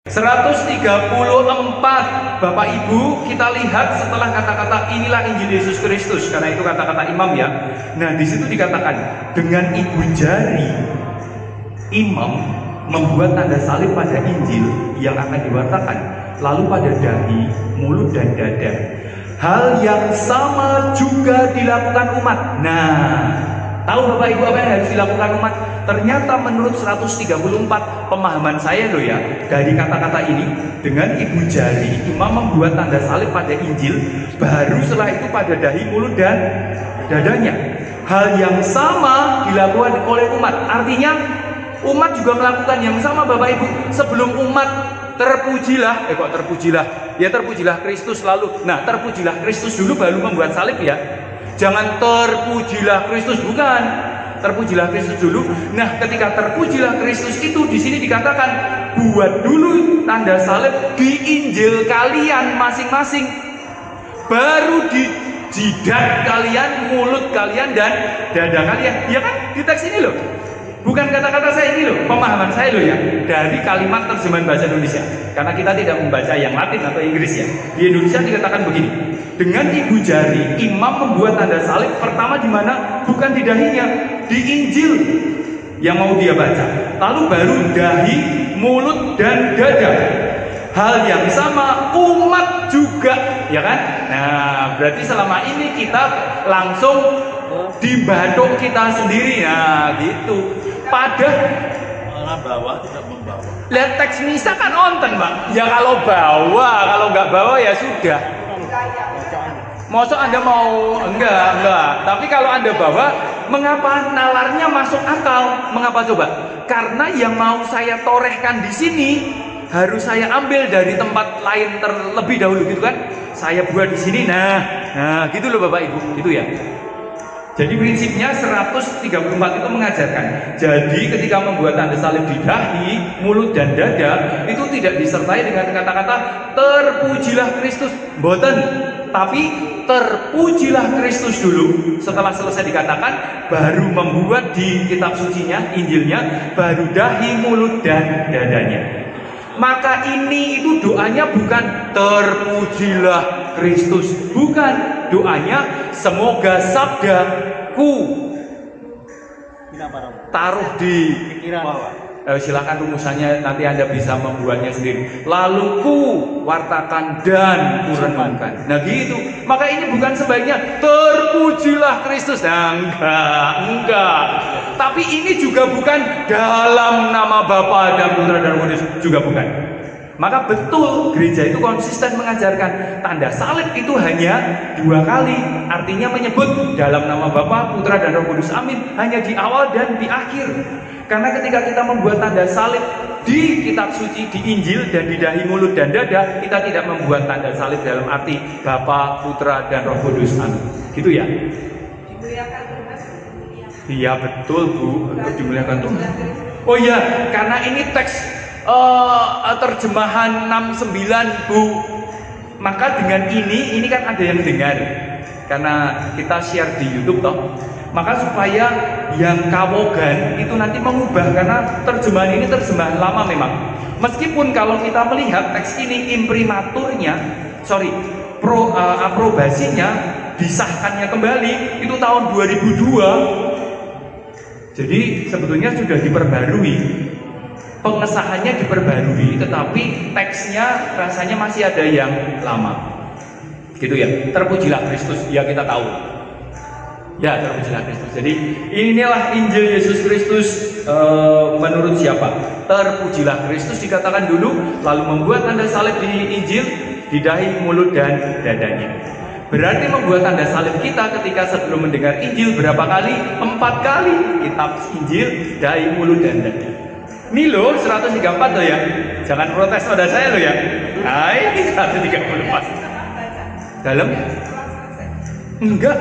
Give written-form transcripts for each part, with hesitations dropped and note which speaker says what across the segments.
Speaker 1: 134 Bapak Ibu, kita lihat setelah kata-kata inilah Injil Yesus Kristus, karena itu kata-kata imam ya. Nah, di situ dikatakan dengan ibu jari imam membuat tanda salib pada Injil yang akan diwartakan, lalu pada dahi, mulut dan dada. Hal yang sama juga dilakukan umat. Nah, tahu Bapak Ibu apa yang harus dilakukan umat? Ternyata menurut 134 pemahaman saya loh ya, dari kata-kata ini, dengan ibu jari imam membuat tanda salib pada Injil, baru setelah itu pada dahi, mulut dan dadanya. Hal yang sama dilakukan oleh umat. Artinya umat juga melakukan yang sama Bapak Ibu. Sebelum umat terpujilah, ya terpujilah Kristus lalu. Nah, terpujilah Kristus dulu baru membuat salib ya. Jangan terpujilah Kristus, bukan. Terpujilah Kristus dulu. Nah, ketika terpujilah Kristus itu di sini dikatakan buat dulu tanda salib di Injil kalian masing-masing. Baru di jidat kalian, mulut kalian dan dada kalian. Ya kan? Di teks ini loh. Bukan kata-kata saya ini loh, pemahaman saya loh ya, dari kalimat terjemahan bahasa Indonesia. Karena kita tidak membaca yang Latin atau Inggris ya. Di Indonesia dikatakan begini. Dengan ibu jari imam membuat tanda salib pertama di mana? Bukan di dahinya, di Injil yang mau dia baca. Lalu baru dahi, mulut dan dada. Hal yang sama umat juga, ya kan? Nah, berarti selama ini kita langsung dibantu kita sendiri. Nah, gitu. Padahal
Speaker 2: bawa tidak membawa.
Speaker 1: Lihat teks misa kan onten, Pak. Ya kalau bawa, kalau nggak bawa ya sudah. Masa Anda mau enggak. Tapi kalau Anda bawa, mengapa nalarnya masuk akal? Mengapa coba? Karena yang mau saya torehkan di sini harus saya ambil dari tempat lain terlebih dahulu gitu kan? Saya buat di sini. Nah, gitu loh Bapak Ibu, gitu ya. Jadi prinsipnya 134 itu mengajarkan. Jadi ketika membuat tanda salib di dahi, mulut dan dada itu tidak disertai dengan kata-kata terpujilah Kristus. Mboten, tapi terpujilah Kristus dulu. Setelah selesai dikatakan, baru membuat di kitab sucinya, Injilnya, baru dahi, mulut dan dadanya. Maka ini itu doanya bukan terpujilah Kristus, bukan. Doanya semoga sabdaku taruh di silakan rumusannya nanti Anda bisa membuatnya sendiri. Lalu ku wartakan dan ku renungkan. Nah gitu. Maka ini bukan sebaiknya terpujilah Kristus. Nah, enggak. Tapi ini juga bukan dalam nama Bapa dan Putra dan Roh Kudus, juga bukan. Maka betul gereja itu konsisten mengajarkan tanda salib itu hanya 2 kali. Artinya menyebut dalam nama Bapa, Putra dan Roh Kudus, amin, hanya di awal dan di akhir. Karena ketika kita membuat tanda salib di kitab suci, di Injil dan di dahi, mulut dan dada, kita tidak membuat tanda salib dalam arti Bapa, Putra dan Roh Kudus, amin. Gitu ya. Iya betul Bu, untuk dimuliakan Tuhan. Oh iya, karena ini teks terjemahan 69 Bu. Maka dengan ini kan ada yang dengar. Karena kita share di YouTube toh. Maka supaya yang kawogan itu nanti mengubah, karena terjemahan ini terjemahan lama memang. Meskipun kalau kita melihat teks ini imprimaturnya, aprobasinya, disahkannya kembali itu tahun 2002. Jadi sebetulnya sudah diperbarui, pengesahannya diperbarui, tetapi teksnya rasanya masih ada yang lama. Gitu ya. Terpujilah Kristus, ya kita tahu. Ya, terpujilah Kristus. Jadi inilah Injil Yesus Kristus menurut siapa? Terpujilah Kristus dikatakan dulu, lalu membuat tanda salib di Injil, di dahi, mulut dan dadanya. Berarti membuat tanda salib kita ketika sebelum mendengar Injil berapa kali? 4 kali. Kitab Injil, dahi, mulut dan dada. Ini loh 134 loh ya. Jangan protes pada saya loh ya. Nah ini 134. Dalam? Enggak.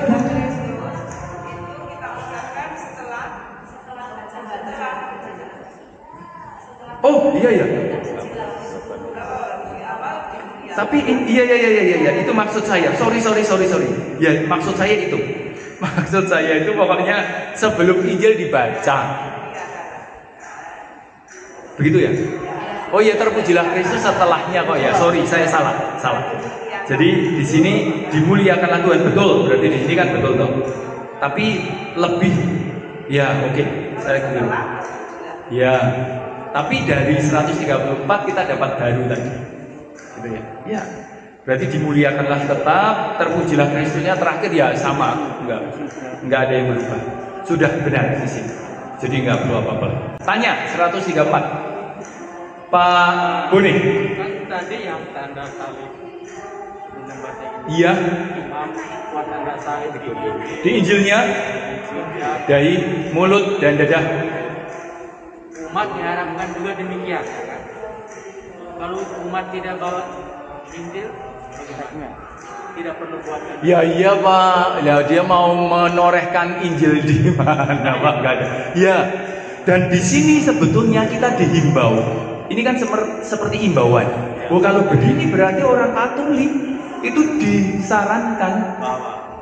Speaker 1: Oh iya ya. Tapi iya itu maksud saya. Sorry. Ya maksud saya itu. Maksud saya itu pokoknya sebelum Injil dibaca. Begitu ya? Oh iya, terpujilah Kristus setelahnya kok ya. Sorry, saya salah. Jadi di sini dimuliakanlah Tuhan, betul. Berarti di sini kan betul toh. Tapi lebih ya oke, saya keliru. Ya. Tapi dari 134 kita dapat baru tadi. Gitu ya. Ya. Berarti dimuliakanlah tetap, terpujilah Kristusnya terakhir ya sama, enggak ada yang berubah. Sudah benar di sini. Jadi enggak perlu apa-apa. Tanya 134. Pak Boni.
Speaker 2: Kan tadi yang tanda salib.
Speaker 1: Iya.
Speaker 2: Imam buat tanda salib
Speaker 1: di Injilnya dari mulut dan dada.
Speaker 2: Umat diharapkan juga demikian. Kalau umat tidak bawa Injil, tidak perlu buat.
Speaker 1: Ya iya Pak, ya dia mau menorehkan Injil di mana Pak? Enggak ada. Ya, dan di sini sebetulnya kita dihimbau. Ini kan seperti imbauan. Oh kalau begini berarti orang Katolik itu disarankan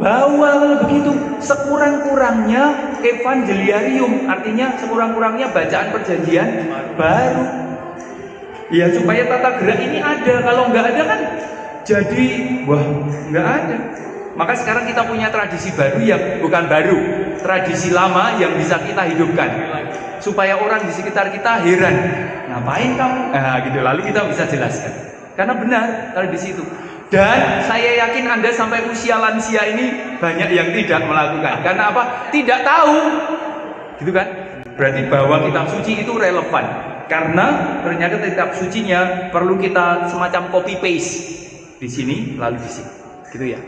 Speaker 1: bahwa kalau begitu sekurang-kurangnya evangeliarium, artinya sekurang-kurangnya bacaan perjanjian baru. Ya supaya tata gerak ini ada. Kalau nggak ada kan jadi wah nggak ada. Maka sekarang kita punya tradisi baru yang bukan baru, tradisi lama yang bisa kita hidupkan supaya orang di sekitar kita heran, ngapain kamu? Nah gitu, lalu kita bisa jelaskan karena benar tradisi itu. Dan saya yakin Anda sampai usia lansia ini banyak yang tidak melakukan. Karena apa? Tidak tahu. Gitu kan? Berarti bahwa kitab suci itu relevan. Karena ternyata kitab sucinya perlu kita semacam copy paste. Di sini lalu di sini. Gitu ya.